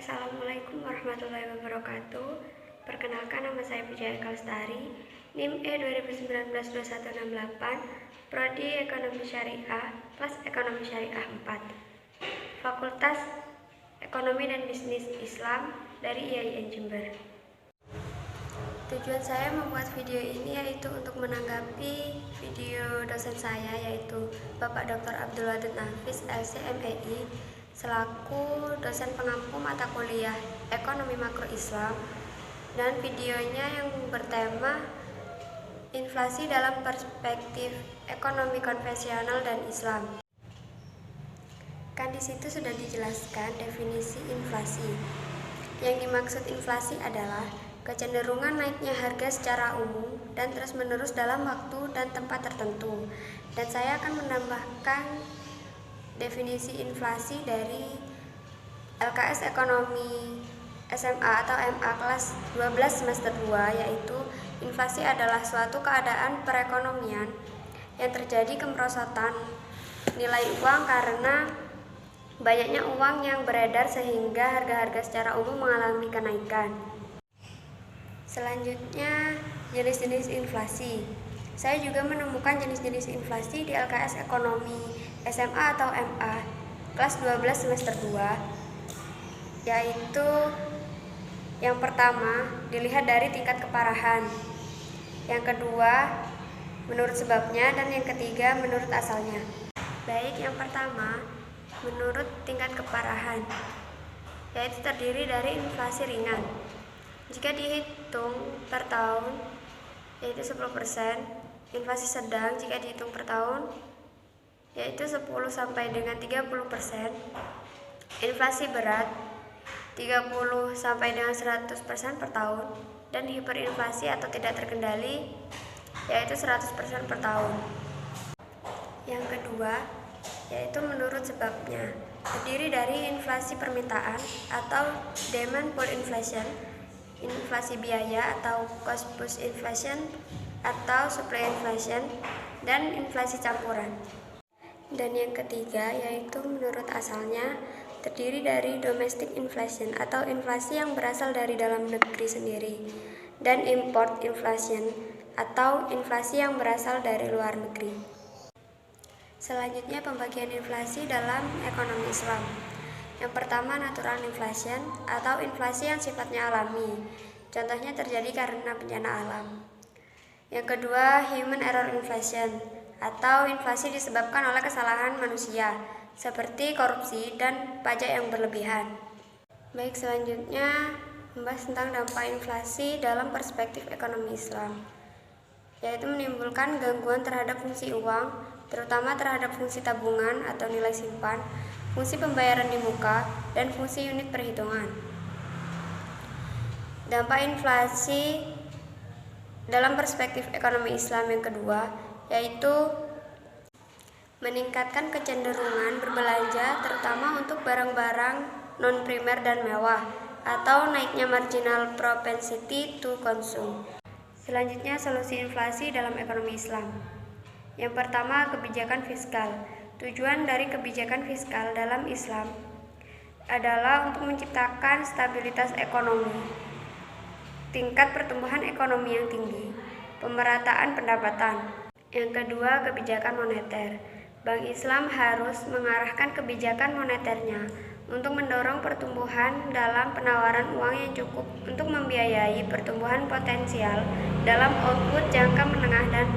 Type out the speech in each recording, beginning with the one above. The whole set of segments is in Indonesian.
Assalamualaikum warahmatullahi wabarakatuh. Perkenalkan, nama saya Wijaya Kalestari, NIM E 2019-2168, Prodi Ekonomi Syariah, kelas Ekonomi Syariah 4, Fakultas Ekonomi dan Bisnis Islam dari IAIN Jember. Tujuan saya membuat video ini yaitu untuk menanggapi video dosen saya, yaitu Bapak Dr. Abdul Wadud Nafis, LC/MEI, selaku dosen pengampu mata kuliah Ekonomi Makro Islam, dan videonya yang bertema inflasi dalam perspektif ekonomi konvensional dan Islam. Kan di situ sudah dijelaskan definisi inflasi. Yang dimaksud inflasi adalah kecenderungan naiknya harga secara umum dan terus-menerus dalam waktu dan tempat tertentu. Dan saya akan menambahkan definisi inflasi dari LKS Ekonomi SMA atau MA kelas 12 semester 2, yaitu inflasi adalah suatu keadaan perekonomian yang terjadi kemerosotan nilai uang karena banyaknya uang yang beredar sehingga harga-harga secara umum mengalami kenaikan. Selanjutnya, jenis-jenis inflasi. Saya juga menemukan jenis-jenis inflasi di LKS Ekonomi SMA atau MA kelas 12 semester 2, yaitu yang pertama dilihat dari tingkat keparahan, yang kedua menurut sebabnya, dan yang ketiga menurut asalnya. Baik, yang pertama menurut tingkat keparahan, yaitu terdiri dari inflasi ringan. Jika dihitung per tahun, yaitu 10%, inflasi sedang jika dihitung per tahun, yaitu 10 sampai dengan 30%, inflasi berat 30 sampai dengan 100% per tahun, dan hiperinflasi atau tidak terkendali, yaitu 100% per tahun. Yang kedua, yaitu menurut sebabnya, terdiri dari inflasi permintaan atau demand pull inflation, inflasi biaya atau cost push inflation atau supply inflation, dan inflasi campuran. Dan yang ketiga, yaitu menurut asalnya, terdiri dari domestic inflation atau inflasi yang berasal dari dalam negeri sendiri, dan import inflation atau inflasi yang berasal dari luar negeri. Selanjutnya, pembagian inflasi dalam ekonomi Islam. Yang pertama, natural inflation atau inflasi yang sifatnya alami, contohnya terjadi karena bencana alam. Yang kedua, human error inflation atau inflasi disebabkan oleh kesalahan manusia, seperti korupsi dan pajak yang berlebihan. Baik, selanjutnya membahas tentang dampak inflasi dalam perspektif ekonomi Islam, yaitu menimbulkan gangguan terhadap fungsi uang, terutama terhadap fungsi tabungan atau nilai simpan, fungsi pembayaran di muka, dan fungsi unit perhitungan. Dampak inflasi dalam perspektif ekonomi Islam yang kedua, yaitu meningkatkan kecenderungan berbelanja terutama untuk barang-barang non-primer dan mewah, atau naiknya marginal propensity to consume. Selanjutnya, solusi inflasi dalam ekonomi Islam. Yang pertama, kebijakan fiskal. Tujuan dari kebijakan fiskal dalam Islam adalah untuk menciptakan stabilitas ekonomi, tingkat pertumbuhan ekonomi yang tinggi, pemerataan pendapatan. Yang kedua, kebijakan moneter. Bank Islam harus mengarahkan kebijakan moneternya untuk mendorong pertumbuhan dalam penawaran uang yang cukup untuk membiayai pertumbuhan potensial dalam output jangka menengah dan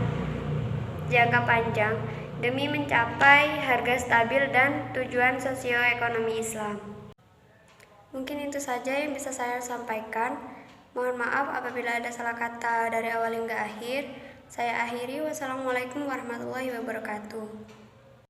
jangka panjang demi mencapai harga stabil dan tujuan sosioekonomi Islam. Mungkin itu saja yang bisa saya sampaikan. Mohon maaf apabila ada salah kata dari awal hingga akhir. Saya akhiri. Wassalamualaikum warahmatullahi wabarakatuh.